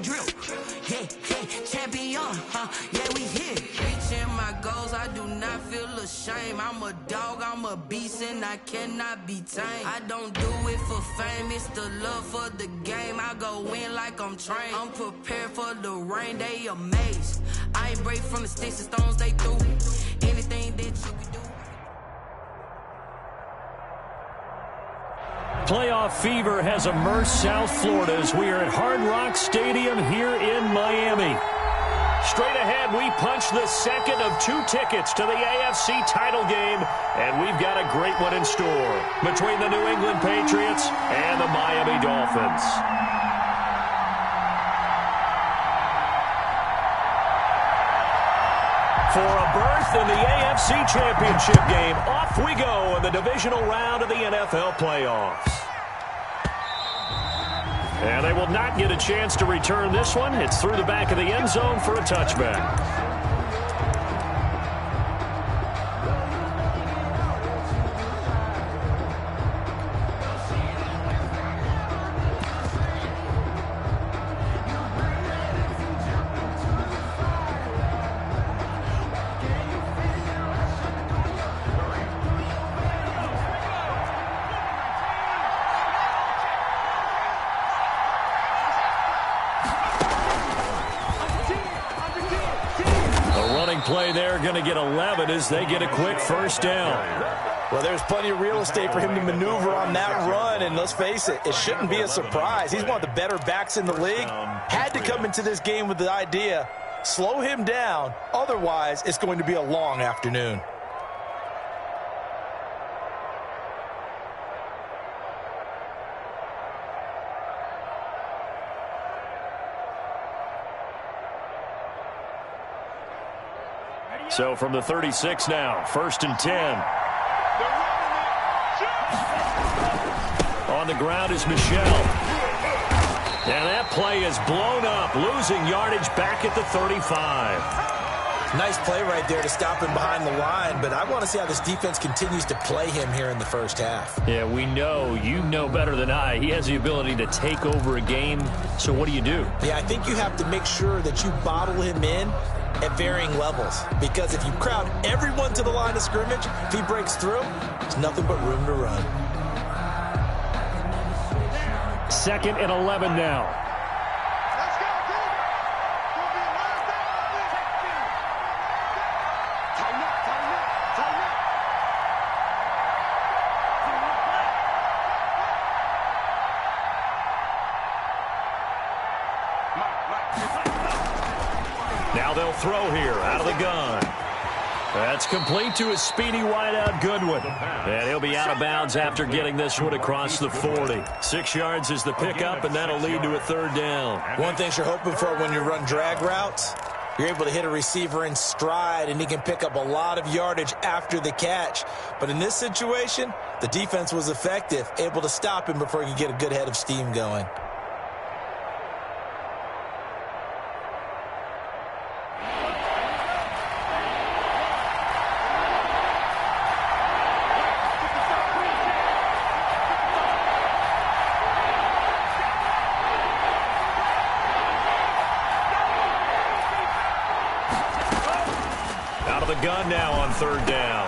drip. Yeah, yeah, champion, yeah, we here. Reaching my goals, I do not feel ashamed. I'm a dog, I'm a beast, and I cannot be tamed. I don't do it for fame, it's the love for the game. I go in like I'm trained. I'm prepared for the rain, they amazed. I ain't break from the sticks and stones they threw. Anything that you can do. Playoff fever has immersed South Florida as we are at Hard Rock Stadium here in Miami. Straight ahead, we punch the second of 2 tickets to the AFC title game, and we've got a great one in store between the New England Patriots and the Miami Dolphins. For a berth in the AFC Championship game, off we go in the divisional round of the NFL playoffs. And they will not get a chance to return this one. It's through the back of the end zone for a touchback. Play there, going to get 11 as they get a quick first down. Well, there's plenty of real estate for him to maneuver on that run, and let's face it, it shouldn't be a surprise. He's one of the better backs in the league. Had to come into this game with the idea, slow him down, otherwise it's going to be a long afternoon. So from the 36 now, 1st and 10. On the ground is Michel. And that play is blown up, losing yardage back at the 35. Nice play right there to stop him behind the line, but I want to see how this defense continues to play him here in the first half. Yeah, we know, you know better than I, he has the ability to take over a game, so what do you do? Yeah, I think you have to make sure that you bottle him in at varying levels, because if you crowd everyone to the line of scrimmage, if he breaks through, there's nothing but room to run. 2nd and 11 now. Now they'll throw here out of the gun. That's complete to a speedy wideout Goodwin. And he'll be out of bounds after getting this one across the 40. 6 yards is the pickup, and that'll lead to a 3rd down. One thing you're hoping for when you run drag routes, you're able to hit a receiver in stride, and he can pick up a lot of yardage after the catch. But in this situation, the defense was effective, able to stop him before he could get a good head of steam going. Gun now on 3rd down.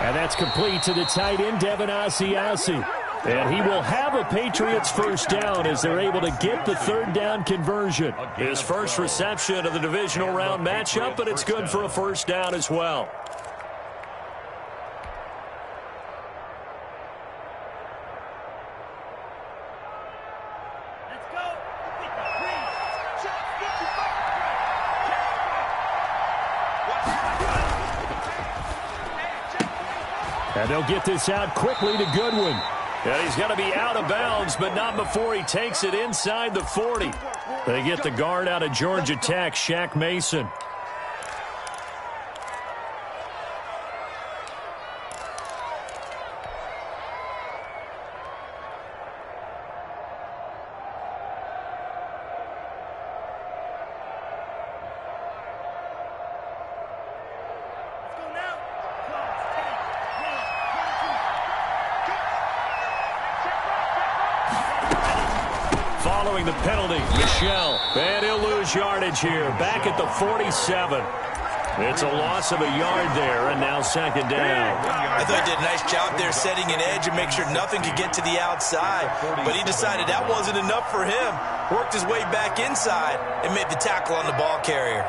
And that's complete to the tight end, Devin Asiasi. And he will have a Patriots first down as they're able to get the 3rd down conversion. His first reception of the divisional round matchup, but it's good for a first down as well. And they'll get this out quickly to Goodwin. And he's going to be out of bounds, but not before he takes it inside the 40. They get the guard out of Georgia Tech, Shaq Mason. following the penalty. Michel. And he'll lose yardage here. Back at the 47. It's a loss of a yard there, and now second down. I thought he did a nice job there setting an edge and make sure nothing could get to the outside. But he decided that wasn't enough for him. Worked his way back inside and made the tackle on the ball carrier.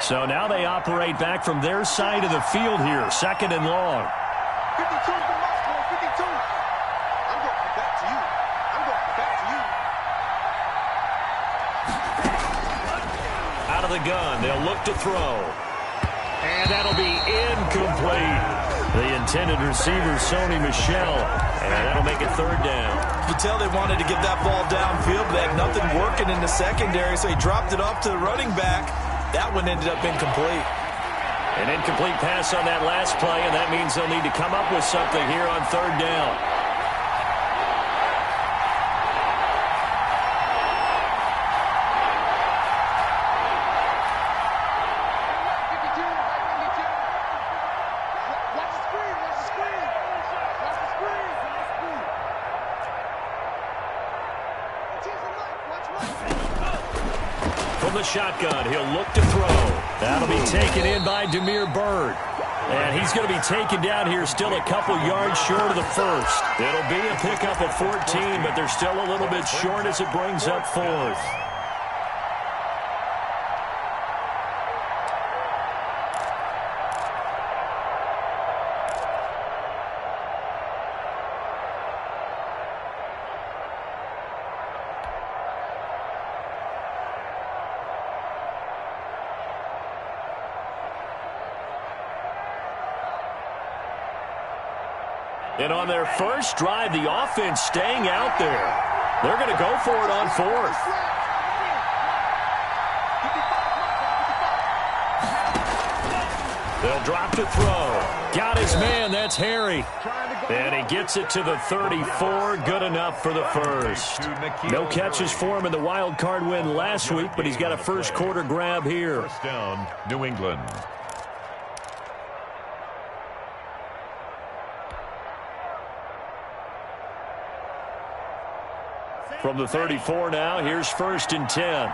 So now they operate back from their side of the field here, second and long. 52 from my score, 52. I'm going back to you. I'm going back to you. Out of the gun, they'll look to throw. And that'll be incomplete. The intended receiver, Sony Michel. And that'll make it third down. You can tell they wanted to get that ball downfield, but they had nothing working in the secondary, so he dropped it off to the running back. That one ended up incomplete. An incomplete pass on that last play, and that means they'll need to come up with something here on third down. From the shotgun, he'll look to throw. That'll be taken in by Damiere Byrd. And he's going to be taken down here still a couple yards short of the first. It'll be a pickup of 14, but they're still a little bit short as it brings up fourth. And on their first drive, the offense staying out there. They're going to go for it on fourth. They'll drop to throw. Got his man, that's Harry. And he gets it to the 34, good enough for the first. No catches for him in the wild card win last week, but he's got a first quarter grab here. First down, New England. From the 34 now, here's first and 10.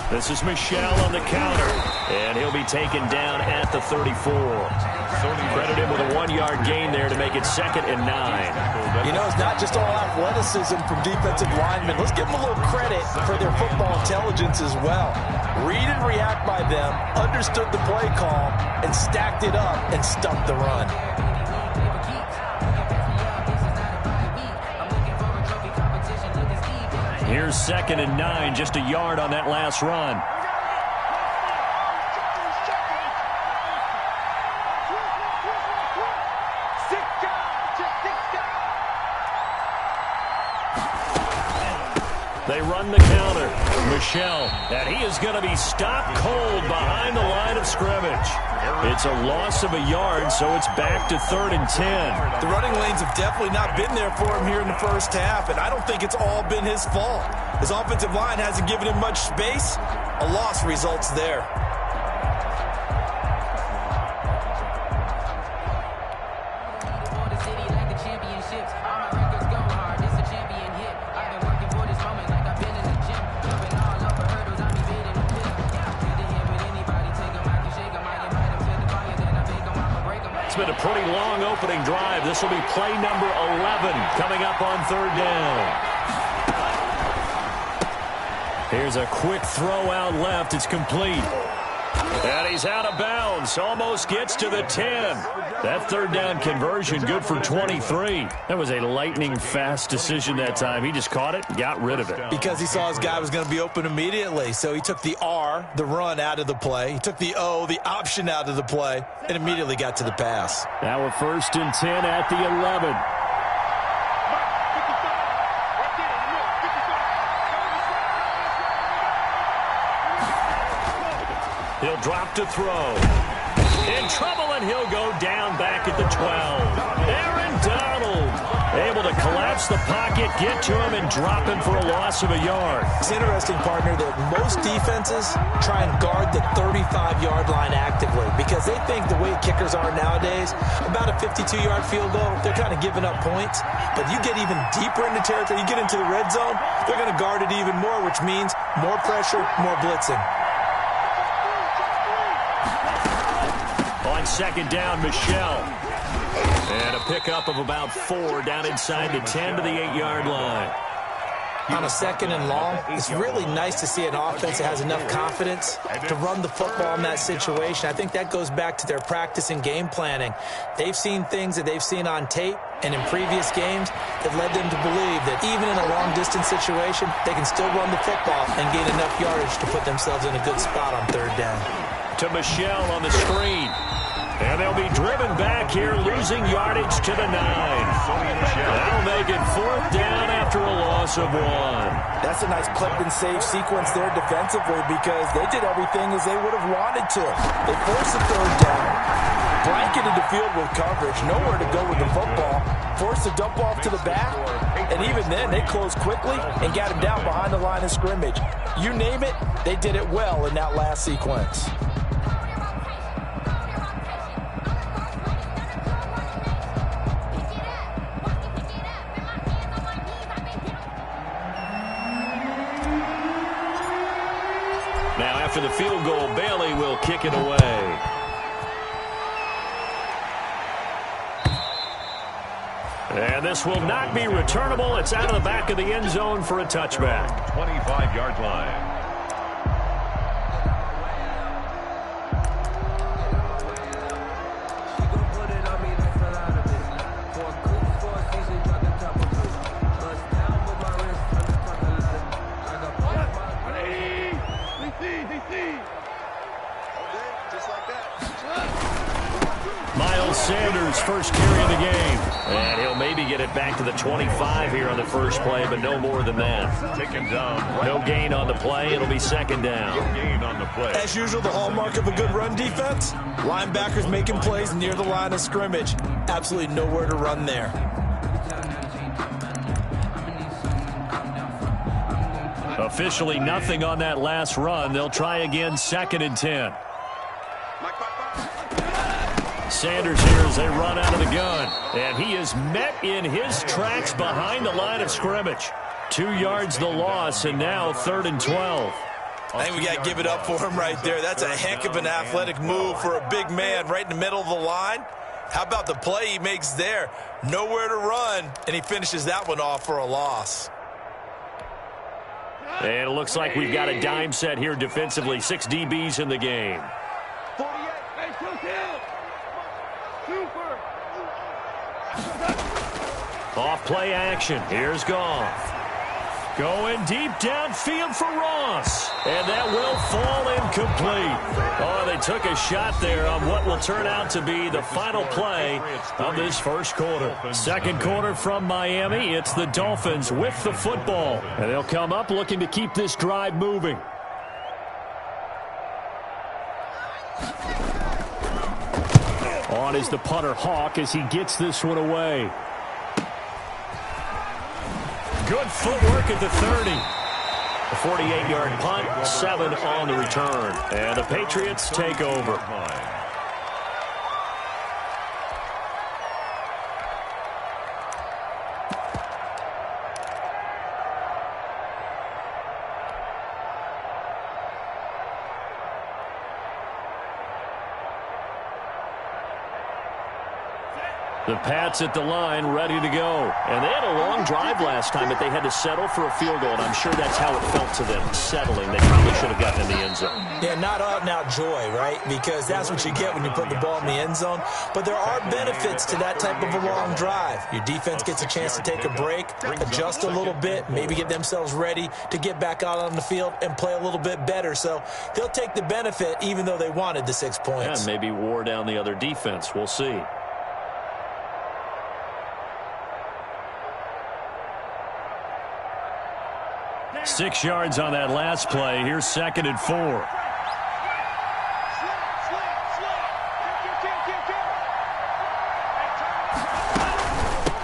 This is Michel on the counter, and he'll be taken down at the 34. Credit him with a 1-yard gain there to make it second and 9. You know, it's not just all athleticism from defensive linemen. Let's give them a little credit for their football intelligence as well. Read and react by them, understood the play call, and stacked it up and stuck the run. Here's second and 9, just a yard on that last run. They run the counter. Michel, and he is going to be stopped cold behind the line of scrimmage. It's a loss of a yard, so it's back to third and 10. The running lanes have definitely not been there for him here in the first half, and I don't think it's all been his fault. His offensive line hasn't given him much space. A loss results there. Been a pretty long opening drive. This will be play number 11 coming up on third down. Here's a quick throw out left. It's complete. And he's out of bounds. Almost gets to the 10. That third down conversion good for 23. That was a lightning fast decision that time. He just caught it, got rid of it. Because he saw his guy was going to be open immediately. So he took the R, the run, out of the play. He took the O, the option, out of the play, and immediately got to the pass. Now we're first and 10 at the 11. He'll drop to throw. In trouble, and he'll go down back at the 12. Aaron Donald able to collapse stuffs the pocket, get to him, and drop him for a loss of a yard. It's interesting, partner, that most defenses try and guard the 35-yard line actively because they think the way kickers are nowadays, about a 52-yard field goal, they're kind of giving up points. But you get even deeper into territory, you get into the red zone, they're going to guard it even more, which means more pressure, more blitzing. On second down, Michel. And a pickup of about 4 down inside the 10 to the 8-yard line. On a second and long, it's really nice to see an offense that has enough confidence to run the football in that situation. I think that goes back to their practice and game planning. They've seen things that they've seen on tape and in previous games that led them to believe that even in a long-distance situation, they can still run the football and gain enough yardage to put themselves in a good spot on third down. To Michel on the screen. And they'll be driven back here, losing yardage to the 9. That'll make it 4th down after a loss of 1. That's a nice clip and save sequence there defensively because they did everything as they would have wanted to. They forced the third down, blanketed the field with coverage, nowhere to go with the football, forced the dump off to the back, and even then they closed quickly and got him down behind the line of scrimmage. You name it, they did it well in that last sequence. Now, after the field goal, Bailey will kick it away. And this will not be returnable. It's out of the back of the end zone for a touchback. 25-yard line. Sanders, first carry of the game. And he'll maybe get it back to the 25 here on the first play, but no more than that. No gain on the play. It'll be second down. As usual, the hallmark of a good run defense, linebackers making plays near the line of scrimmage. Absolutely nowhere to run there. Officially nothing on that last run. They'll try again, 2nd and 10. Sanders here as they run out of the gun. And he is met in his tracks behind the line of scrimmage. 2 yards the loss, and now 3rd and 12. I think we got to give it up for him right there. That's a heck of an athletic move for a big man right in the middle of the line. How about the play he makes there? Nowhere to run, and he finishes that one off for a loss. And it looks like we've got a dime set here defensively. 6 DBs in the game. Off play action. Here's Goff. Going deep downfield for Ross. And that will fall incomplete. Oh, they took a shot there on what will turn out to be the final play of this first quarter. Second quarter from Miami. It's the Dolphins with the football. And they'll come up looking to keep this drive moving. On is the punter Hawk as he gets this one away. Good footwork at the 30. A 48-yard punt, 7 on the return. And the Patriots take over. The Pats at the line, ready to go. And they had a long drive last time, but they had to settle for a field goal, and I'm sure that's how it felt to them, settling. They probably should have gotten in the end zone. Yeah, not out-and-out joy, right? Because that's what you get when you put the ball in the end zone. But there are benefits to that type of a long drive. Your defense gets a chance to take a break, adjust a little bit, maybe get themselves ready to get back out on the field and play a little bit better. So they'll take the benefit even though they wanted the 6 points. Yeah, maybe wore down the other defense. We'll see. Six yards on that last play. Here's 2nd and 4.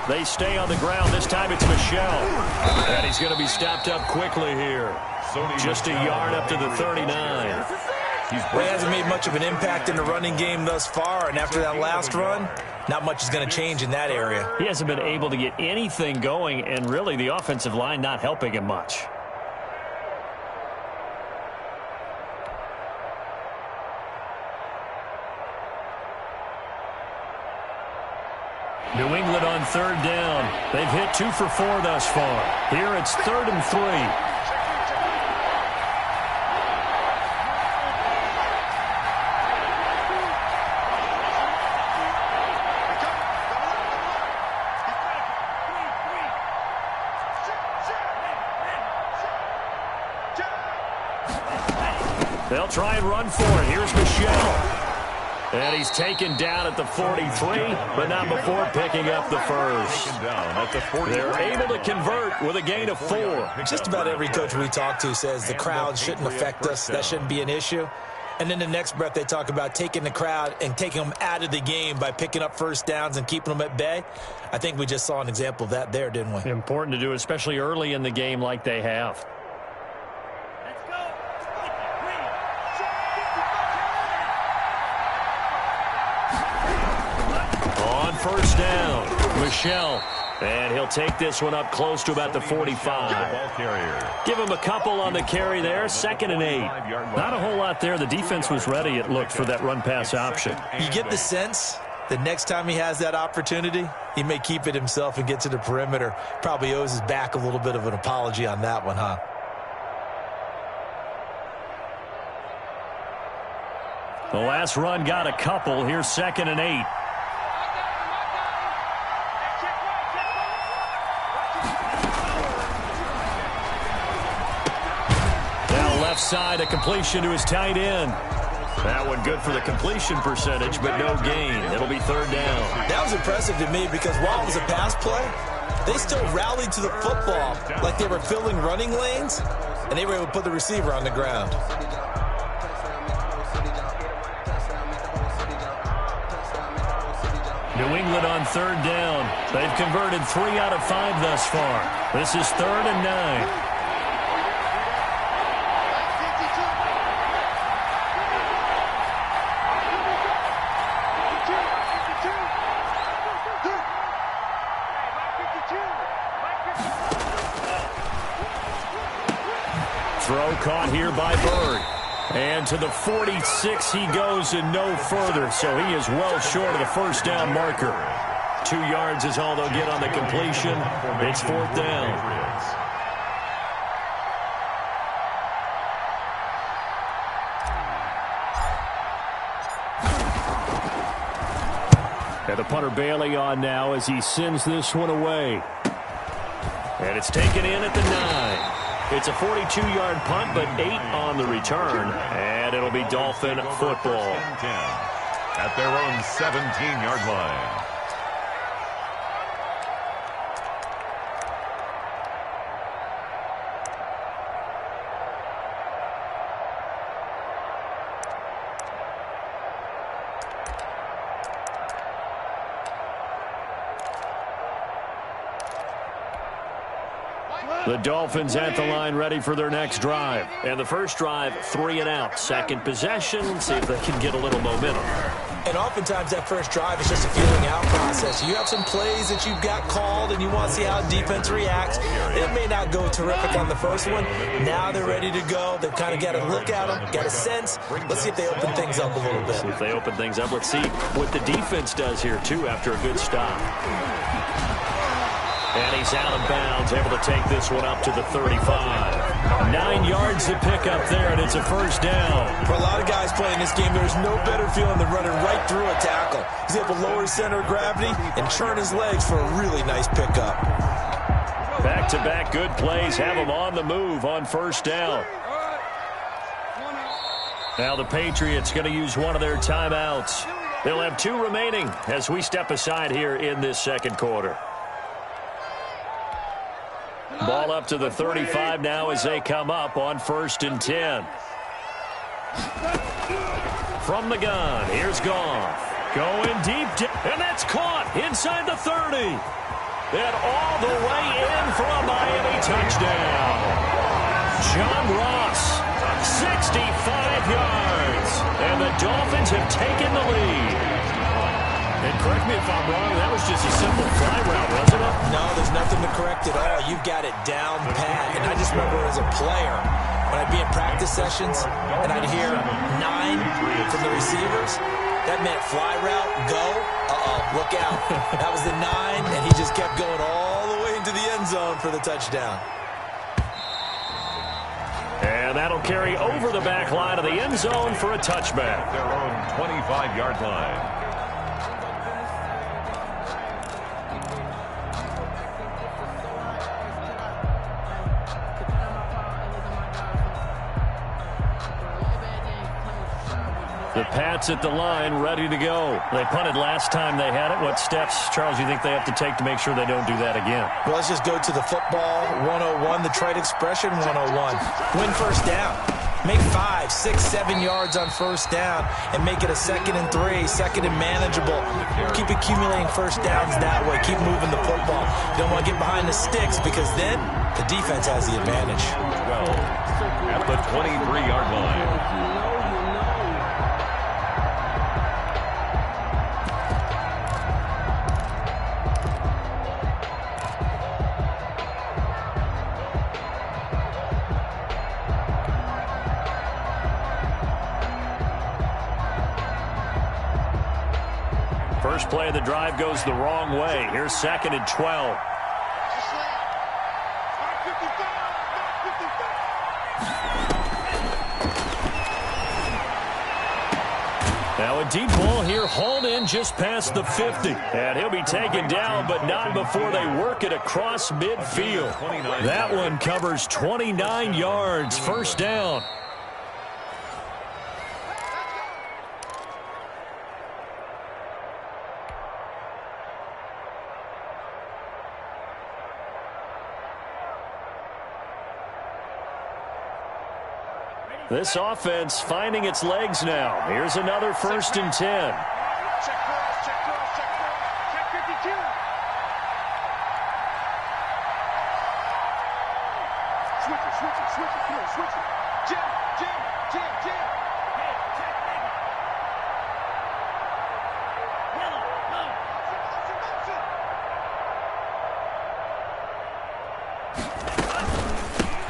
They stay on the ground. This time it's Michel. And he's going to be stopped up quickly here. Just a yard up to the 39. He hasn't made much of an impact in the running game thus far, and after that last run, not much is going to change in that area. He hasn't been able to get anything going, and really the offensive line not helping him much. New England on third down. They've hit 2 for 4 thus far. Here it's 3rd and 3. They'll try and run for it. Here's Michel. And he's taken down at the 43, but not before picking up the first. They're able to convert with a gain of 4. Just about every coach we talk to says the crowd shouldn't affect us. That shouldn't be an issue. And then the next breath they talk about taking the crowd and taking them out of the game by picking up first downs and keeping them at bay. I think we just saw an example of that there, didn't we? Important to do, especially early in the game like they have. First down, Michel, and he'll take this one up close to about the 45. Give him a couple on the carry there, 2nd and 8. Not a whole lot there. The defense was ready, it looked, for that run-pass option. You get the sense that next time he has that opportunity, he may keep it himself and get to the perimeter. Probably owes his back a little bit of an apology on that one, huh? The last run got a couple. Here's 2nd and 8. Left side, a completion to his tight end. That one good for the completion percentage, but no gain. It'll be 3rd down. That was impressive to me because while it was a pass play, they still rallied to the football like they were filling running lanes, and they were able to put the receiver on the ground. New England on 3rd down. They've converted 3 out of 5 thus far. This is 3rd and 9. Throw caught here by Bird. And to the 46 he goes and no further. So he is well short of the first down marker. 2 yards is all they'll get on the completion. It's 4th down. And the punter Bailey on now as he sends this one away. And it's taken in at the 9. It's a 42-yard punt, but 8 on the return. And it'll be Dolphin football. At their own 17-yard line. The Dolphins at the line ready for their next drive. And the first drive, 3 and out. Second possession, see if they can get a little momentum. And oftentimes that first drive is just a feeling out process. You have some plays that you've got called and you want to see how defense reacts. It may not go terrific on the first one. Now they're ready to go. They've kind of got to look at them, got a sense. Let's see if they open things up a little bit. See if they open things up. Let's see what the defense does here, too, after a good stop. And he's out of bounds, able to take this one up to the 35. 9 yards to pick up there, and it's a first down. For a lot of guys playing this game, there's no better feeling than running right through a tackle. He's able to lower his center of gravity and churn his legs for a really nice pickup. Back-to-back good plays have him on the move on first down. Now the Patriots going to use one of their timeouts. They'll have 2 remaining as we step aside here in this second quarter. Ball up to the 35 now as they come up on 1st and 10. From the gun, here's Goff. Going deep, and that's caught inside the 30. And all the way in for a Miami touchdown. John Ross, 65 yards. And the Dolphins have taken the lead. And correct me if I'm wrong, that was just a simple fly route, wasn't it? No, there's nothing to correct at all. You've got it down pat. And I just remember as a player, when I'd be in practice sessions and I'd hear 9 from the receivers, that meant fly route, go, look out. That was the 9, and he just kept going all the way into the end zone for the touchdown. And that'll carry over the back line of the end zone for a touchback. Their own 25-yard line. The Pats at the line, ready to go. They punted last time they had it. What steps, Charles, you think they have to take to make sure they don't do that again? Well, let's just go to the football 101, the trade expression 101. Win first down. Make 5, 6, 7 yards on first down and make it a 2nd and 3, 2nd and manageable. Keep accumulating first downs that way. Keep moving the football. You don't want to get behind the sticks because then the defense has the advantage. 12 at the 23-yard line. First play of the drive goes the wrong way. Here's 2nd and 12. Now a deep ball here, hauled in just past the 50. And he'll be taken down, but not before they work it across midfield. That one covers 29 yards, first down. This offense finding its legs now. Here's another 1st and 10. Check cross, check cross, check cross, check 52. Switch it, come on, switch it. Jim. Hey, check nigga. Yellow, go.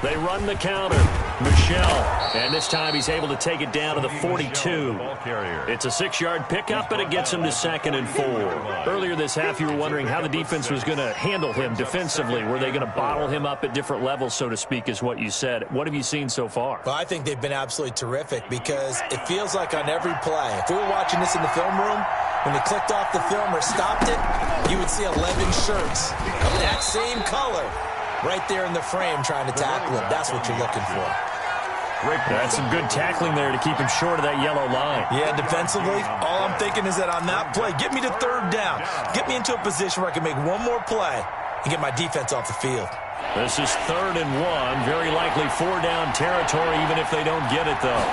They run the counter. Michel, and this time he's able to take it down to the 42. It's a 6-yard pickup, but it gets him to 2nd and 4. Earlier this half, you were wondering how the defense was going to handle him defensively. Were they going to bottle him up at different levels, so to speak, is what you said. What have you seen so far? Well, I think they've been absolutely terrific because it feels like on every play, if we were watching this in the film room, when they clicked off the film or stopped it, you would see 11 shirts of that same color right there in the frame trying to tackle him. That's what you're looking for. That's some good tackling there to keep him short of that yellow line. Yeah, defensively, all I'm thinking is that on that play, get me to 3rd down. Get me into a position where I can make one more play and get my defense off the field. This is 3rd and 1. Very likely 4-down territory, even if they don't get it, though.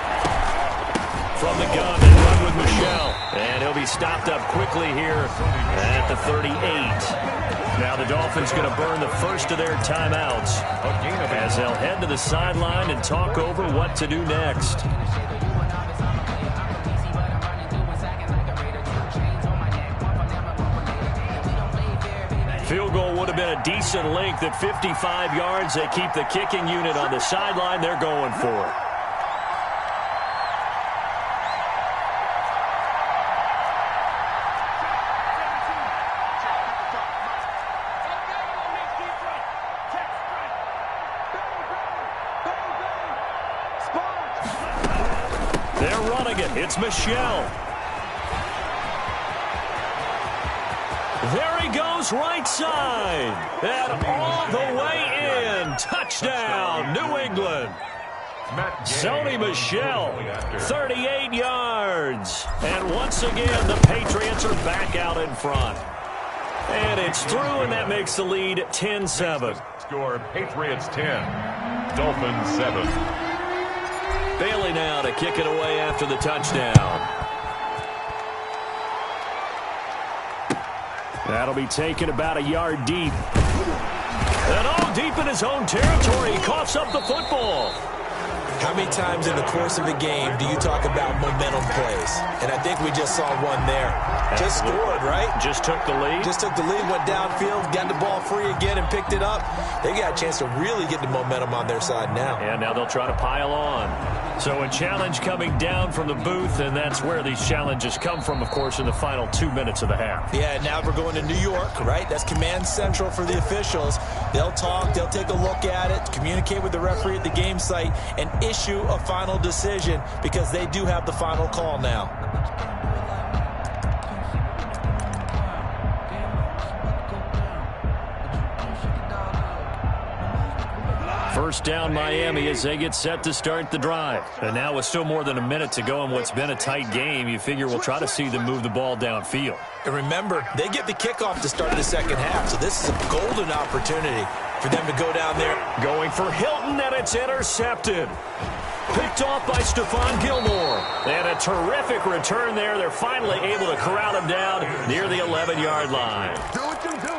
From the gun, they run with Michel. And he'll be stopped up quickly here at the 38. Now the Dolphins going to burn the first of their timeouts as they'll head to the sideline and talk over what to do next. Field goal would have been a decent length at 55 yards. They keep the kicking unit on the sideline. They're going for it. They're running it. It's Michel. There he goes right side. And all the way in. Touchdown, New England. Sony Michel, 38 yards. And once again, the Patriots are back out in front. And it's through, and that makes the lead 10-7. Score, Patriots 10, Dolphins 7. Bailey now to kick it away after the touchdown. That'll be taken about a yard deep. And all deep in his own territory. He coughs up the football. How many times in the course of a game do you talk about momentum plays? And I think we just saw one there. Just scored, right? Just took the lead. Just took the lead, went downfield, got the ball free again and picked it up. They got a chance to really get the momentum on their side now. And now they'll try to pile on. So a challenge coming down from the booth, and that's where these challenges come from, of course, in the final 2 minutes of the half. Yeah, now we're going to New York, right? That's command central for the officials. They'll talk, they'll take a look at it, communicate with the referee at the game site, and issue a final decision because they do have the final call now. First down Miami as they get set to start the drive. And now with still more than a minute to go in what's been a tight game, you figure we'll try to see them move the ball downfield. And remember, they get the kickoff to start the second half, so this is a golden opportunity for them to go down there. Going for Hilton, and it's intercepted. Picked off by Stephon Gilmore. And a terrific return there. They're finally able to corral him down near the 11-yard line.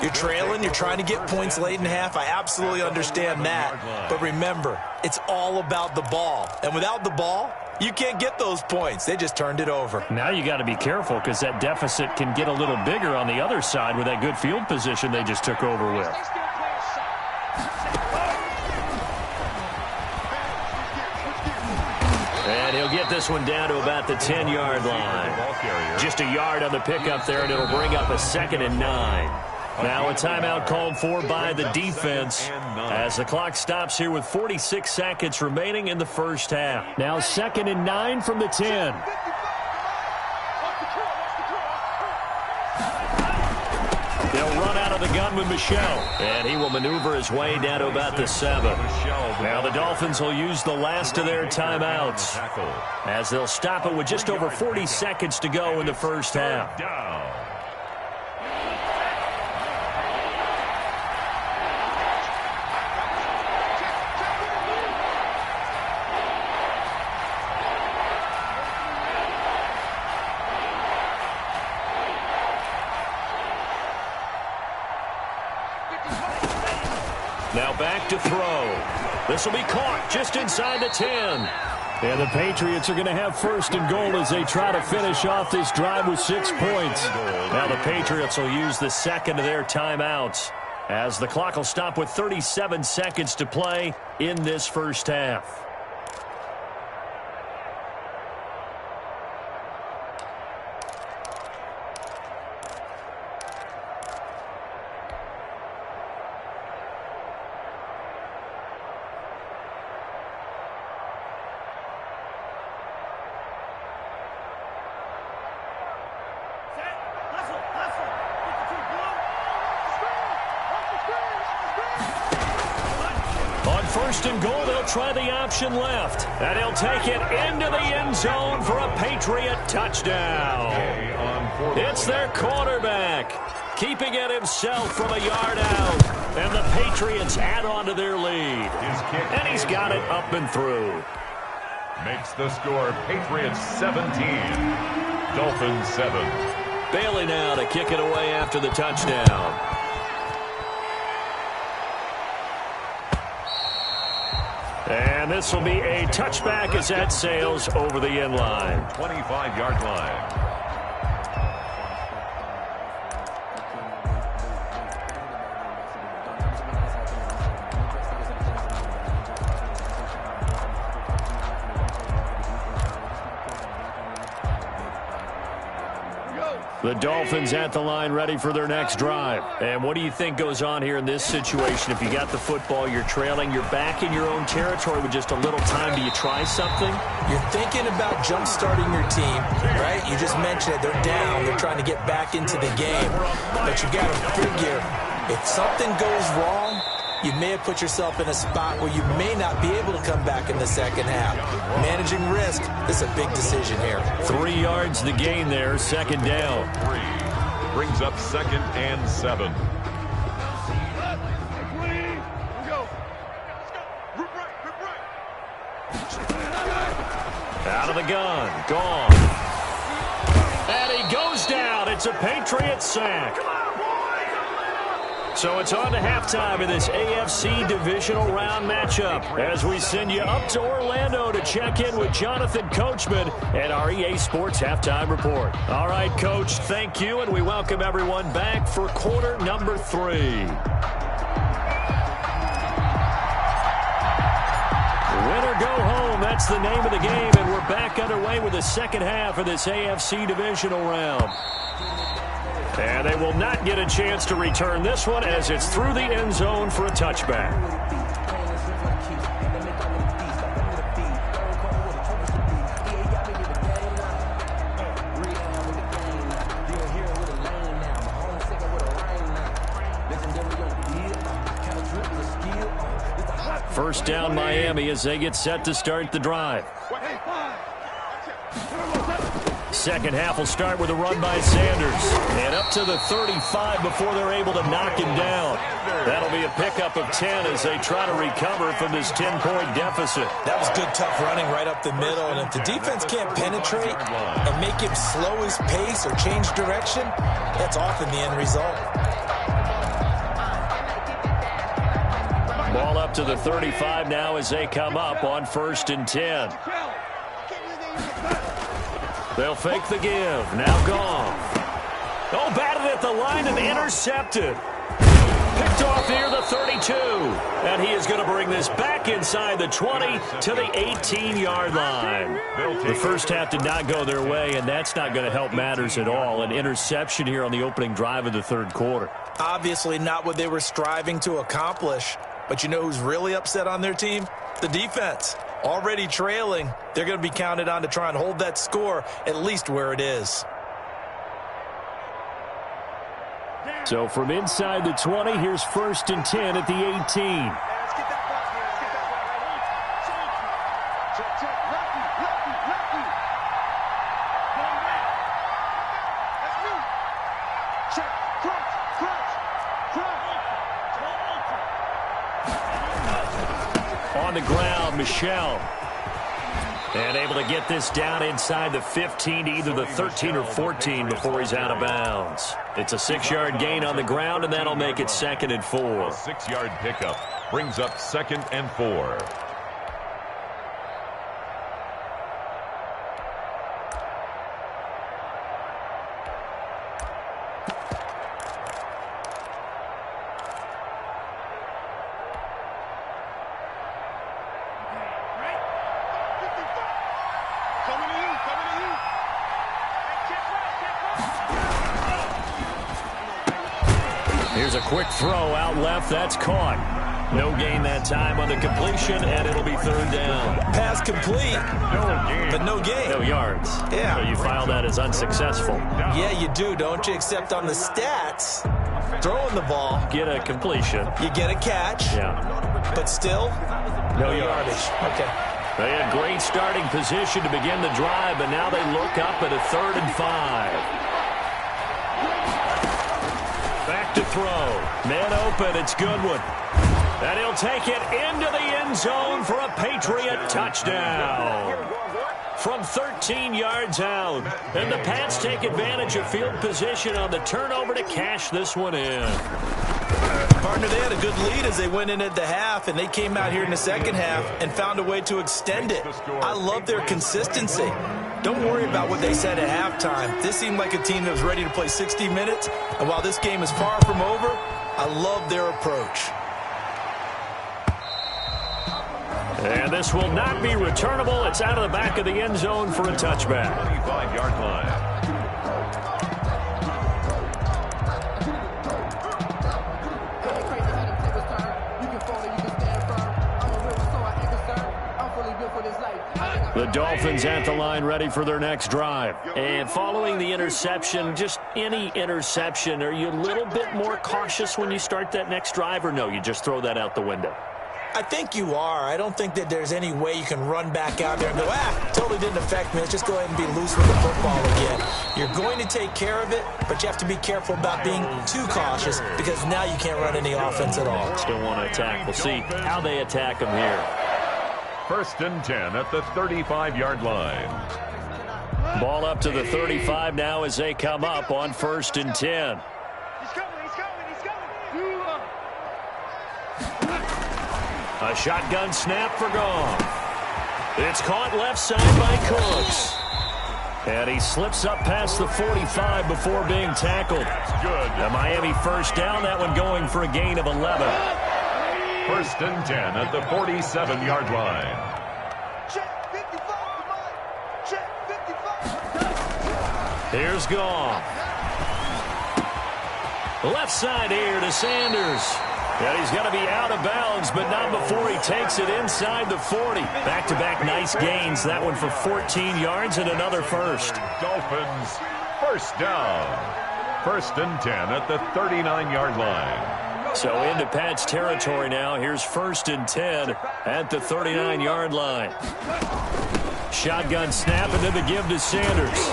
You're trailing. You're trying to get points late in half. I absolutely understand that. But remember, it's all about the ball. And without the ball, you can't get those points. They just turned it over. Now you got to be careful because that deficit can get a little bigger on the other side with that good field position they just took over with. And he'll get this one down to about the 10-yard line. Just a yard on the pickup there, and it'll bring up a 2nd and 9. Now a timeout called for by the defense as the clock stops here with 46 seconds remaining in the first half. Now 2nd and 9 from the 10. They'll run out of the gun with Michel, and he will maneuver his way down to about the 7. Now the Dolphins will use the last of their timeouts as they'll stop it with just over 40 seconds to go in the first half. Now back to throw. This will be caught just inside the 10. And the Patriots are going to have 1st and goal as they try to finish off this drive with 6 points. Now the Patriots will use the 2nd of their timeouts as the clock will stop with 37 seconds to play in this first half. On 1st and goal, they'll try the option left. And he'll take it into the end zone for a Patriot touchdown. It's their quarterback, keeping it himself from a yard out. And the Patriots add on to their lead. And he's got it up and through. Makes the score Patriots 17, Dolphins 7. Bailey now to kick it away after the touchdown. And this will be a touchback as that sails over the end line. 25-yard line. The Dolphins at the line ready for their next drive. And what do you think goes on here in this situation? If you got the football, you're trailing, you're back in your own territory with just a little time. Do you try something? You're thinking about jump-starting your team, right? You just mentioned it. They're down. They're trying to get back into the game. But you got to figure, if something goes wrong, you may have put yourself in a spot where you may not be able to come back in the second half. Managing risk, this is a big decision here. 3 yards to gain there, 2nd down. 3 brings up 2nd and 7. Out of the gun, gone. And he goes down. It's a Patriot sack. So it's on to halftime in this AFC divisional round matchup as we send you up to Orlando to check in with Jonathan Coachman and our EA Sports Halftime Report. All right, Coach, thank you, and we welcome everyone back for quarter number 3. Win or go home, that's the name of the game, and we're back underway with the second half of this AFC divisional round. And they will not get a chance to return this one as it's through the end zone for a touchback. First down Miami as they get set to start the drive. Second half will start with a run by Sanders. And up to the 35 before they're able to knock him down. That'll be a pickup of 10 as they try to recover from this 10-point deficit. That was good, tough running right up the middle. And if the defense can't penetrate and make him slow his pace or change direction, that's often the end result. Ball up to the 35 now as they come up on 1st and 10. They'll fake the give. Now gone. Oh, batted at the line and intercepted. Picked off near the 32. And he is going to bring this back inside the 20 to the 18-yard line. The first half did not go their way, and that's not going to help matters at all. An interception here on the opening drive of the third quarter. Obviously not what they were striving to accomplish. But you know who's really upset on their team? The defense. Already trailing, they're going to be counted on to try and hold that score at least where it is. So from inside the 20, here's 1st and 10 at the 18. Let's get that ball here. Let's get that ball right. Check, check. Lefty. That's me. Check. Crunch. On the ground, Michel. And able to get this down inside the 15 to either the 13 or 14 before he's out of bounds. It's a 6-yard gain on the ground, and that'll make it 2nd and 4. A 6-yard pickup brings up 2nd and 4. Here's a quick throw out left. That's caught. No gain that time on the completion, and it'll be 3rd down. Pass complete, but no gain. No yards. Yeah. So you file that as unsuccessful. Yeah, you do, don't you? Except on the stats, throwing the ball. Get a completion. You get a catch. Yeah. But still, no yardage. Okay. They had great starting position to begin the drive, but now they look up at a 3rd and 5. Back to throw. Man open. It's Goodwin. And he'll take it into the end zone for a Patriot touchdown. From 13 yards out. And the Pats take advantage of field position on the turnover to cash this one in. Partner, they had a good lead as they went in at the half, and they came out here in the second half and found a way to extend it. I love their consistency. Don't worry about what they said at halftime. This seemed like a team that was ready to play 60 minutes, and while this game is far from over, I love their approach. And this will not be returnable. It's out of the back of the end zone for a touchback. 25-yard line. The Dolphins at the line ready for their next drive. And following the interception, just any interception, are you a little bit more cautious when you start that next drive, or no, you just throw that out the window? I think you are. I don't think that there's any way you can run back out there and go, totally didn't affect me. Let's just go ahead and be loose with the football again. You're going to take care of it, but you have to be careful about being too cautious because now you can't run any offense at all. Still want to attack. We'll see how they attack them here. 1st and 10 at the 35-yard line. Ball up to the 35 now as they come up on 1st and 10. He's coming. A shotgun snap for Goff. It's caught left side by Cooks. And he slips up past the 45 before being tackled. Good. The Miami first down, that one going for a gain of 11. First and 10 at the 47-yard line. Check 55, check 55. Here's Goff. Left side here to Sanders. And he's going to be out of bounds, but not before he takes it inside the 40. Back-to-back nice gains. That one for 14 yards and another first. Dolphins first down. First and 10 at the 39-yard line. So into Pat's territory now. Here's first and 10 at the 39-yard line. Shotgun snap and then the give to Sanders.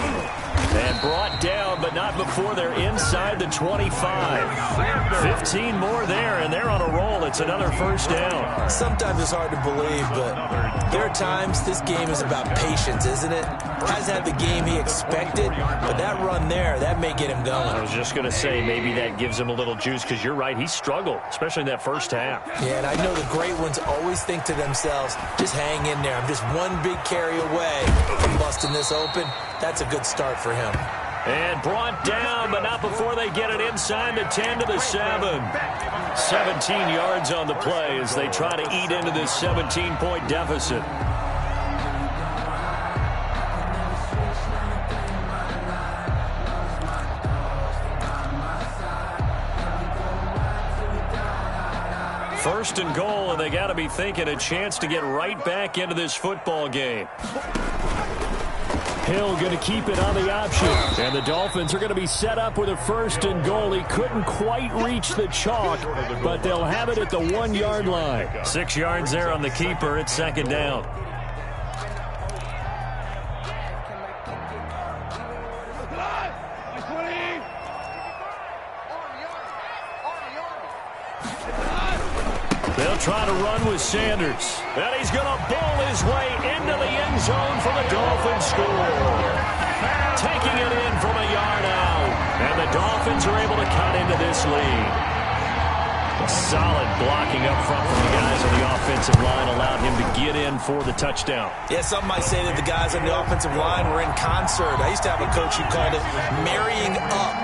And brought down, but not before they're inside the 25. 15 more there, and they're on a roll. It's another first down. Sometimes it's hard to believe, but there are times this game is about patience, isn't it? Hasn't had the game he expected, but that run there, that may get him going. I was just going to say, maybe that gives him a little juice, because you're right, he struggled, especially in that first half. Yeah, and I know the great ones always think to themselves, just hang in there. I'm just one big carry away from busting this open. That's a good start for him. And brought down, but not before they get it inside the 10 to the 7. 17 yards on the play as they try to eat into this 17-point deficit. First and goal, and they got to be thinking a chance to get right back into this football game. Hill going to keep it on the option. And the Dolphins are going to be set up with a first and goal. He couldn't quite reach the chalk, but they'll have it at the 1-yard line. 6 yards there on the keeper. It's second down. They'll try to run with Sanders. And he's going to bowl his way into the end zone for the Dolphins score. Taking it in from a yard out. And the Dolphins are able to cut into this lead. A solid blocking up front from the guys on the offensive line allowed him to get in for the touchdown. Yeah, some might say that the guys on the offensive line were in concert. I used to have a coach who called it marrying up,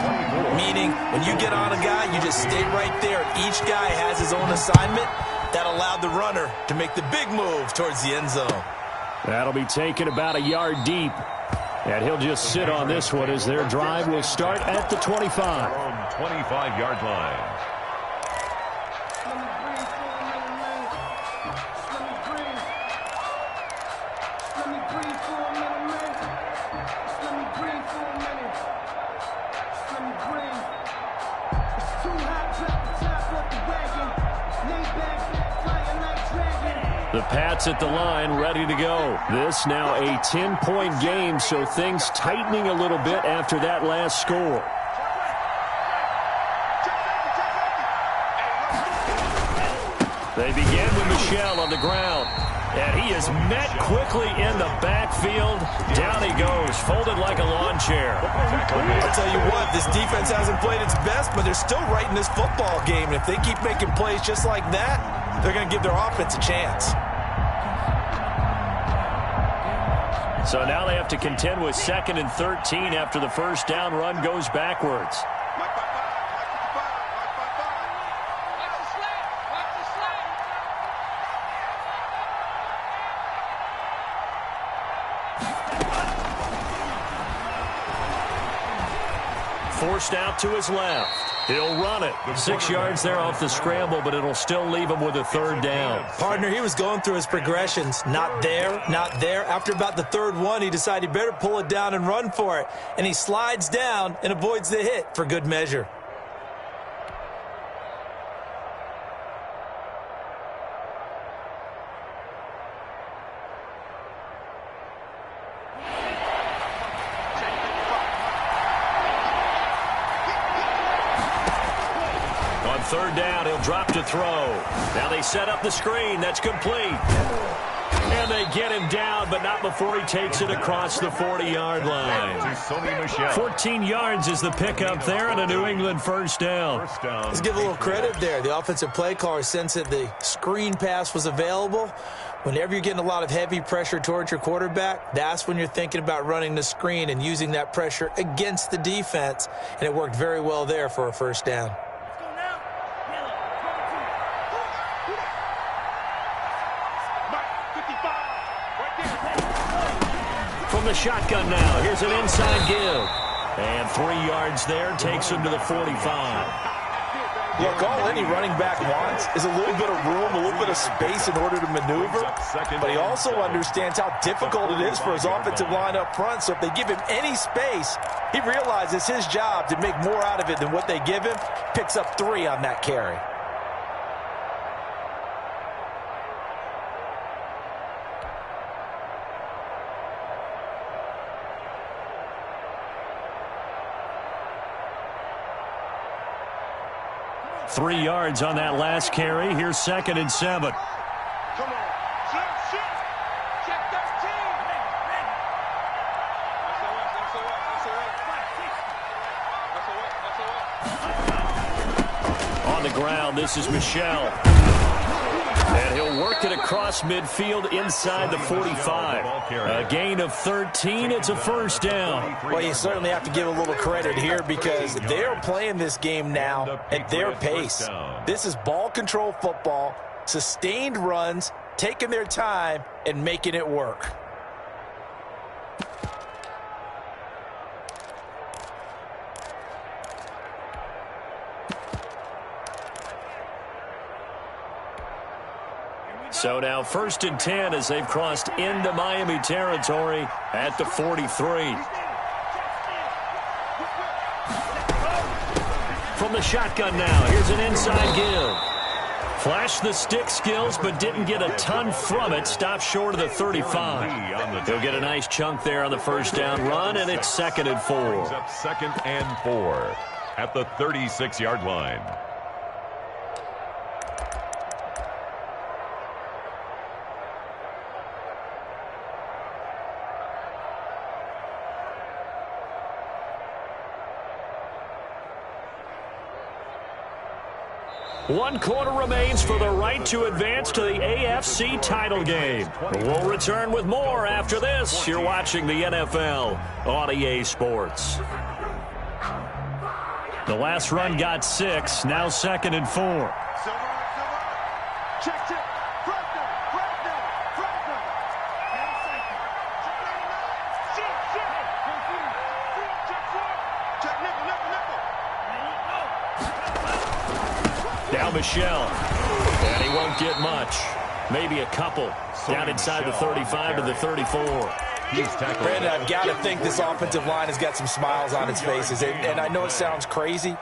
meaning when you get on a guy, you just stay right there. Each guy has his own assignment. That allowed the runner to make the big move towards the end zone. That'll be taken about a yard deep. And he'll just sit on this one as their drive will start at the 25. From 25-yard line. The Pats at the line, ready to go. This now a 10-point game, so things tightening a little bit after that last score. They begin with Michel on the ground. And he is met quickly in the backfield. Down he goes, folded like a lawn chair. I'll tell you what, this defense hasn't played its best, but they're still right in this football game. And if they keep making plays just like that, they're going to give their offense a chance. So now they have to contend with 2nd and 13 after the first down run goes backwards. Forced out to his left. He'll run it. 6 yards there off the scramble, but it'll still leave him with a third down. Partner, he was going through his progressions. Not there, not there. After about the third one, he decided he better pull it down and run for it. And he slides down and avoids the hit for good measure. Third down, he'll drop to throw. Now they set up the screen. That's complete. And they get him down, but not before he takes it across the 40-yard line. 14 yards is the pickup there and a New England first down. Let's give a little credit there. The offensive play caller sensed that the screen pass was available. Whenever you're getting a lot of heavy pressure towards your quarterback, that's when you're thinking about running the screen and using that pressure against the defense. And it worked very well there for a first down. From the shotgun now, here's an inside give. And 3 yards there, takes him to the 45. Look, all any running back wants is a little bit of room, a little bit of space in order to maneuver. But he also understands how difficult it is for his offensive line up front. So if they give him any space, he realizes his job to make more out of it than what they give him. Picks up 3 on that carry. Three yards on that last carry. Here's 2nd and 7. Come on. Check 13. On the ground, this is Michel. And he'll work it across midfield inside the 45. A gain of 13. It's a first down. Well, you certainly have to give a little credit here because they're playing this game now at their pace. This is ball control football, sustained runs, taking their time, and making it work. So now 1st and 10 as they've crossed into Miami territory at the 43. From the shotgun now, here's an inside give. Flashed the stick skills, but didn't get a ton from it. Stopped short of the 35. He'll get a nice chunk there on the first down run, and it's 2nd and 4. 2nd and 4 at the 36-yard line. One quarter remains for the right to advance to the AFC title game. We'll return with more after this. You're watching the NFL on EA Sports. The last run got 6, now 2nd and 4. Check. Now Michel. And he won't get much. Maybe a couple. Down inside the 35 to the 34. Brandon, I've got to think this offensive line has got some smiles on its faces. And I know it sounds crazy,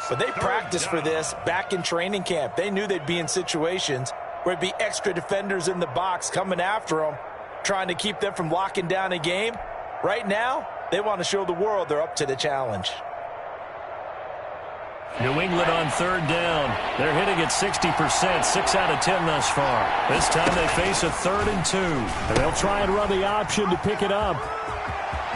but they practiced for this back in training camp. They knew they'd be in situations where it'd be extra defenders in the box coming after them, trying to keep them from locking down a game. Right now, they want to show the world they're up to the challenge. New England on 3rd down. They're hitting at 60%, 6 out of 10 thus far. This time they face a 3rd and 2. And they'll try and run the option to pick it up.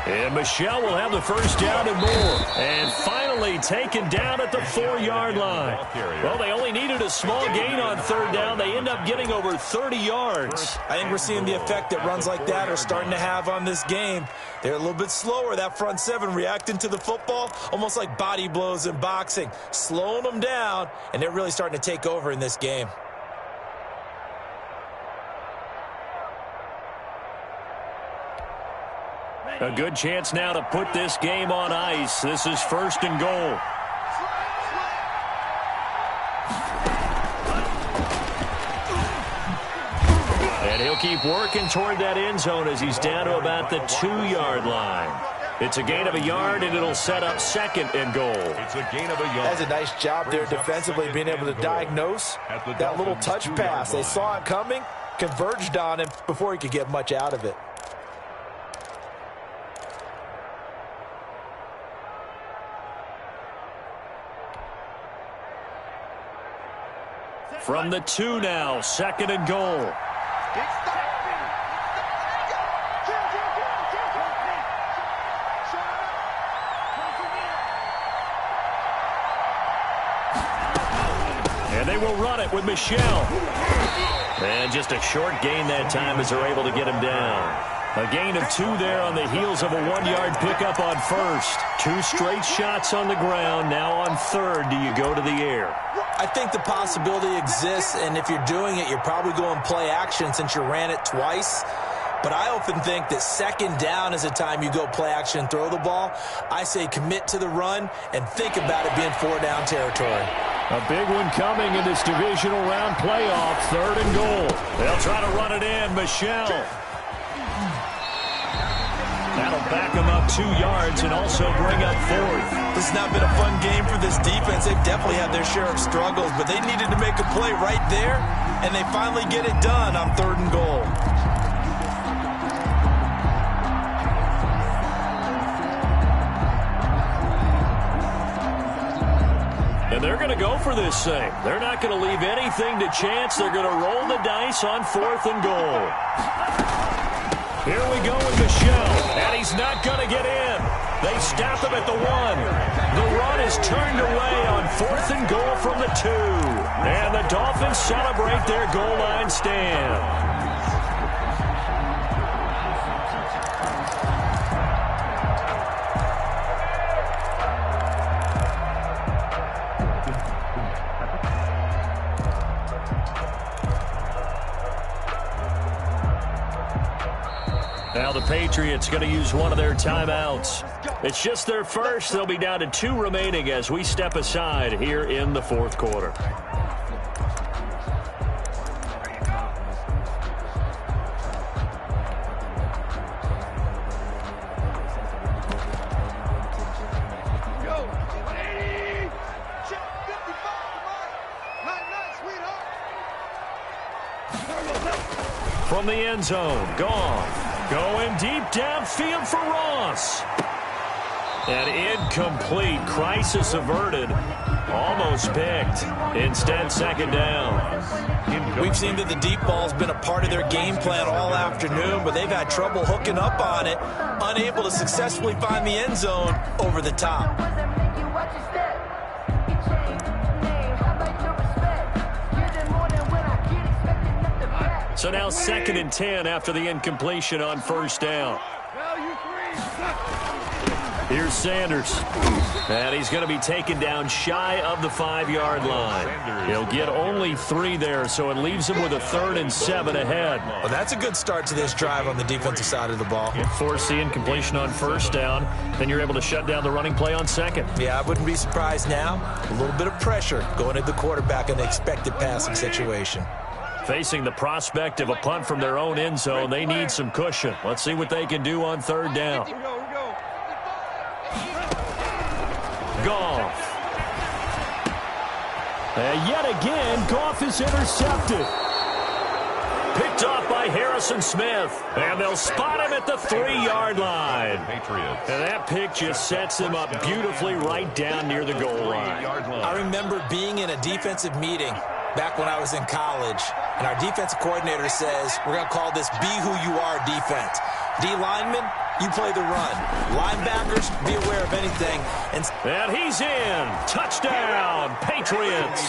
And Michel will have the first down and more. And finally taken down at the 4-yard line. Well, they only needed a small gain on 3rd down. They end up getting over 30 yards. I think we're seeing the effect that runs like that are starting to have on this game. They're a little bit slower, that front 7, reacting to the football, almost like body blows in boxing, slowing them down, and they're really starting to take over in this game. A good chance now to put this game on ice. This is 1st and goal. And he'll keep working toward that end zone as he's down to about the 2-yard line. It's a gain of a yard, and it'll set up 2nd and goal. It's a gain of a yard. That's a nice job there defensively, being able to diagnose that little touch pass. They saw it coming, converged on him before he could get much out of it. From the 2 now, 2nd and goal. will run it with Michel. And just a short gain that time as they're able to get him down. A gain of 2 there on the heels of a 1-yard pickup on first. 2 straight shots on the ground. Now on third, do you go to the air? I think the possibility exists, and if you're doing it, you're probably going play action since you ran it twice. But I often think that second down is the time you go play action and throw the ball. I say commit to the run and think about it being 4-down territory. A big one coming in this divisional round playoff. 3rd and goal. They'll try to run it in. Michel. That'll back them up 2 yards and also bring up 4th. This has not been a fun game for this defense. They've definitely had their share of struggles, but they needed to make a play right there, and they finally get it done on 3rd and goal. And they're going to go for this thing. They're not going to leave anything to chance. They're going to roll the dice on 4th and goal. Here we go with Michel, and he's not going to get in. They stop him at the 1. The run is turned away on 4th and goal from the 2. And the Dolphins celebrate their goal line stand. Now the Patriots going to use one of their timeouts. It's just their first. They'll be down to 2 remaining as we step aside here in the 4th quarter. From the end zone, gone. Going deep downfield for Ross. And incomplete. Crisis averted. Almost picked. Instead, 2nd down. We've seen that the deep ball's been a part of their game plan all afternoon, but they've had trouble hooking up on it, unable to successfully find the end zone over the top. So now 2nd and 10 after the incompletion on 1st down. Here's Sanders. And he's going to be taken down shy of the 5-yard line. He'll get only 3 there, so it leaves him with a 3rd and 7 ahead. Well, that's a good start to this drive on the defensive side of the ball. You force the incompletion on 1st down, then you're able to shut down the running play on 2nd. Yeah, I wouldn't be surprised now. A little bit of pressure going at the quarterback in the expected passing situation. Facing the prospect of a punt from their own end zone, they need some cushion. Let's see what they can do on 3rd down. Goff. And yet again, Goff is intercepted. Picked off by Harrison Smith. And they'll spot him at the 3-yard line. And that pick just sets him up beautifully right down near the goal line. I remember being in a defensive meeting back when I was in college, and our defensive coordinator says, we're going to call this Be Who You Are defense. D linemen, you play the run. Linebackers, be aware of anything. And he's in. Touchdown, Patriots.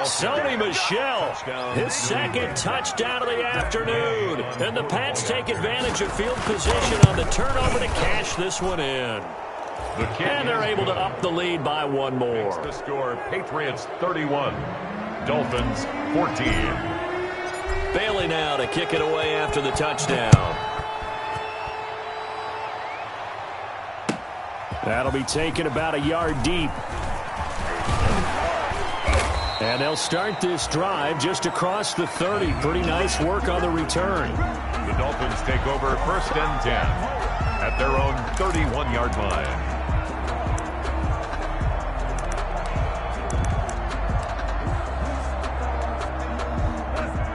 Sony Michel, his 2nd touchdown of the afternoon. And the Pats take advantage of field position on the turnover to cash this one in. And they're able to up the lead by 1 more. The score, Patriots 31, Dolphins 14. Bailey now to kick it away after the touchdown. That'll be taken about a yard deep. And they'll start this drive just across the 30. Pretty nice work on the return. The Dolphins take over 1st and 10 at their own 31-yard line.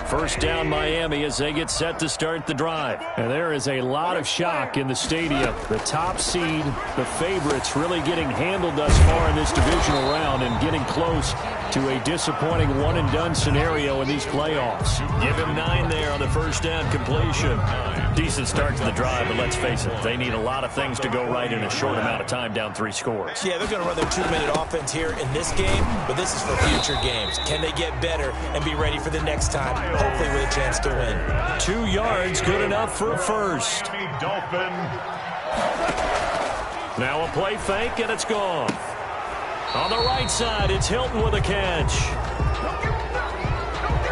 First down Miami as they get set to start the drive. And there is a lot of shock in the stadium. The top seed, the favorites, really getting handled thus far in this divisional round and getting close to a disappointing one-and-done scenario in these playoffs. Give him 9 there on the first down completion. Decent start to the drive, but let's face it, they need a lot of things to go right in a short amount of time, down 3 scores. Yeah, they're going to run their 2-minute offense here in this game, but this is for future games. Can they get better and be ready for the next time, hopefully with a chance to win? 2 yards, good enough for a first. Dolphin. Now a play fake, and it's gone. On the right side, it's Hilton with a catch.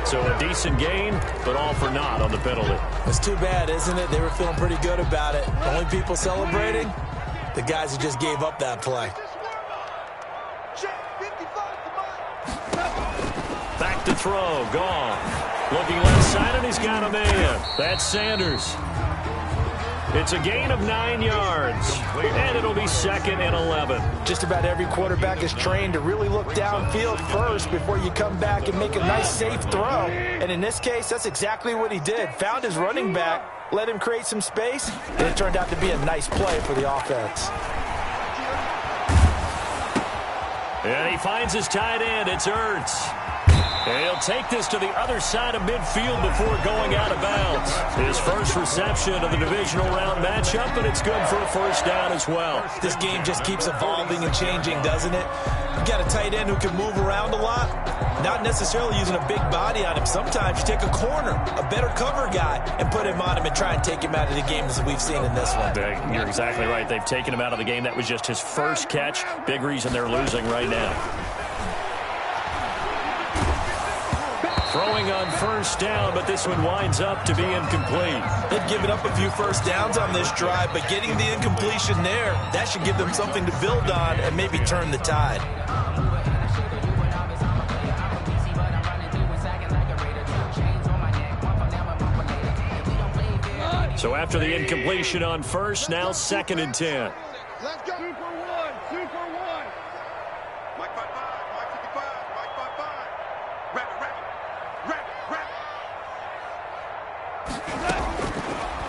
So a decent gain, but all for naught on the penalty. It's too bad, isn't it? They were feeling pretty good about it. The only people celebrating, the guys who just gave up that play. Back to throw, gone. Looking left side, and he's got a man. That's Sanders. It's a gain of 9 yards, and it'll be 2nd and 11. Just about every quarterback is trained to really look downfield first before you come back and make a nice, safe throw. And in this case, that's exactly what he did. Found his running back, let him create some space, and it turned out to be a nice play for the offense. And he finds his tight end. It's Ertz. And he'll take this to the other side of midfield before going out of bounds. His first reception of the divisional round matchup, and it's good for a first down as well. This game just keeps evolving and changing, doesn't it? You got a tight end who can move around a lot, not necessarily using a big body on him. Sometimes you take a corner, a better cover guy, and put him on him and try and take him out of the game as we've seen in this one. You're exactly right. They've taken him out of the game. That was just his first catch. Big reason they're losing right now. Throwing on first down, but this one winds up to be incomplete. They've given up a few first downs on this drive, but getting the incompletion there, that should give them something to build on and maybe turn the tide. So after the incompletion on first, now 2nd and 10. Let's go. 2 for 1. 2 for 1. Mike 55. Mike 55. Mike 55. Wrap it, wrap it.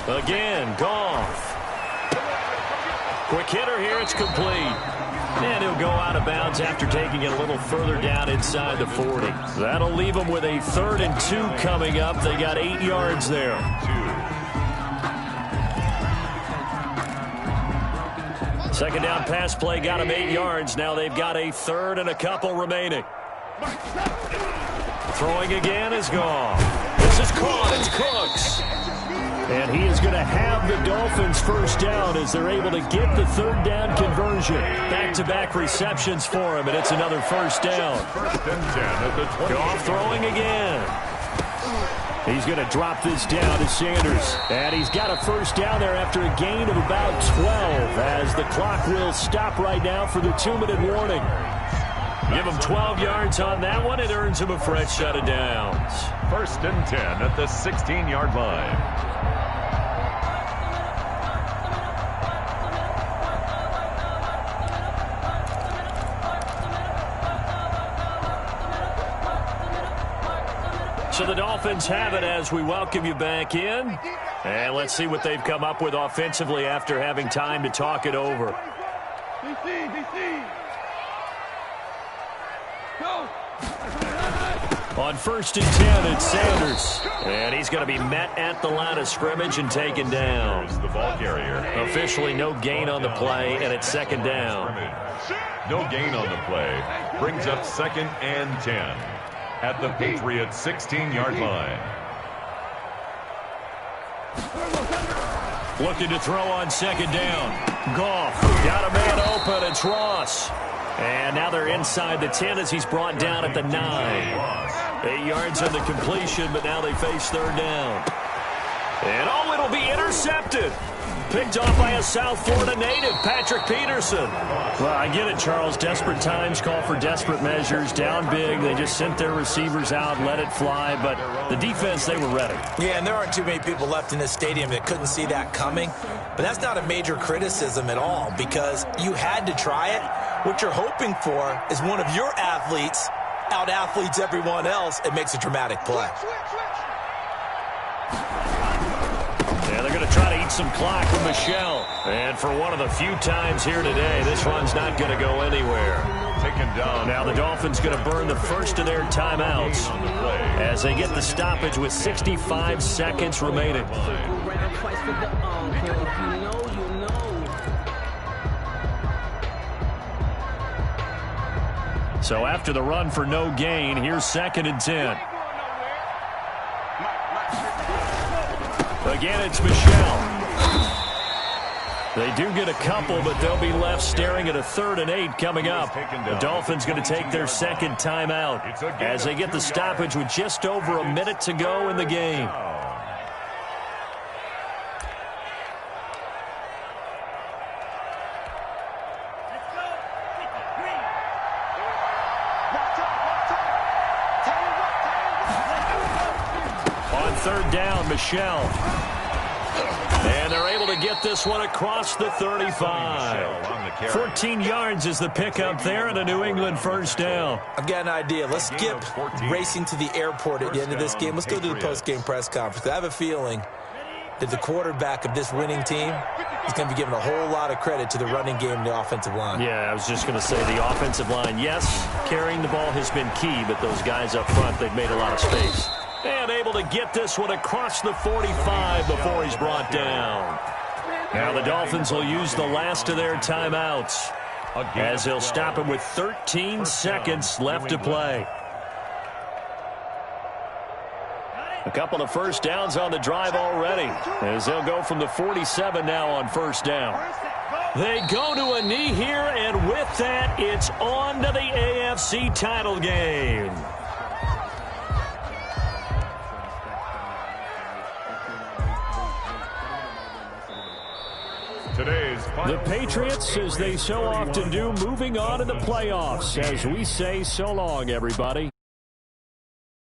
Again, Goff. Quick hitter here, it's complete. And he'll go out of bounds after taking it a little further down inside the 40. That'll leave them with a 3rd and 2 coming up. They got 8 yards there. 2nd down pass play got them 8 yards. Now they've got a 3rd and a couple remaining. Throwing again is gone. This is caught. It's Cooks. And he is going to have the Dolphins first down as they're able to get the 3rd down conversion. Back-to-back receptions for him, and it's another first down. 1st and 10 at the 20. Goff throwing again. He's going to drop this down to Sanders. And he's got a first down there after a gain of about 12 as the clock will stop right now for the 2-minute warning. Give him 12 yards on that one. It earns him a fresh set of downs. 1st and 10 at the 16-yard line. So the Dolphins have it as we welcome you back in. And let's see what they've come up with offensively after having time to talk it over. DC. Go. On 1st and 10, it's Sanders. And he's going to be met at the line of scrimmage and taken down. Here's the ball carrier. Officially no gain on the play, and it's 2nd down. No gain on the play. Brings up 2nd and 10 at the Patriots' 16-yard line. Looking to throw on 2nd down. Goff got a man open. It's Ross. And now they're inside the 10 as he's brought down at the 9. 8 yards on the completion, but now they face 3rd down. And it'll be intercepted. Picked off by a South Florida native, Patrick Peterson. Well, I get it, Charles. Desperate times call for desperate measures. Down big, they just sent their receivers out, let it fly. But the defense, they were ready. Yeah, and there aren't too many people left in this stadium that couldn't see that coming. But that's not a major criticism at all because you had to try it. What you're hoping for is one of your athletes out-athletes everyone else and makes a dramatic play. Yeah, they're going to try to eat some clock with Michelle. And for one of the few times here today, this run's not going to go anywhere. taken down. Now the Dolphins going to burn the first of their timeouts as they get the stoppage with 65 seconds remaining. So after the run for no gain, here's 2nd and 10. Again, it's Michel. They do get a couple, but they'll be left staring at a 3rd and 8 coming up. The Dolphins going to take their 2nd timeout as they get the stoppage with just over a minute to go in the game. On 3rd down, Michel. And they're able to get this one across the 35. 14 yards is the pickup there and a New England 1st down. I've got an idea. Let's skip racing to the airport at the end of this game. Let's go to the post-game press conference. I have a feeling that the quarterback of this winning team is going to be given a whole lot of credit to the running game and the offensive line. Yeah, I was just going to say the offensive line, yes, carrying the ball has been key, but those guys up front, they've made a lot of space. And able to get this one across the 45 before he's brought down. Now the Dolphins will use the last of their timeouts as they'll stop him with 13 seconds left to play. A couple of 1st downs on the drive already as they'll go from the 47 now on 1st down. They go to a knee here, and with that, it's on to the AFC title game. The Patriots, as they so often do, moving on to the playoffs as we say so long, everybody.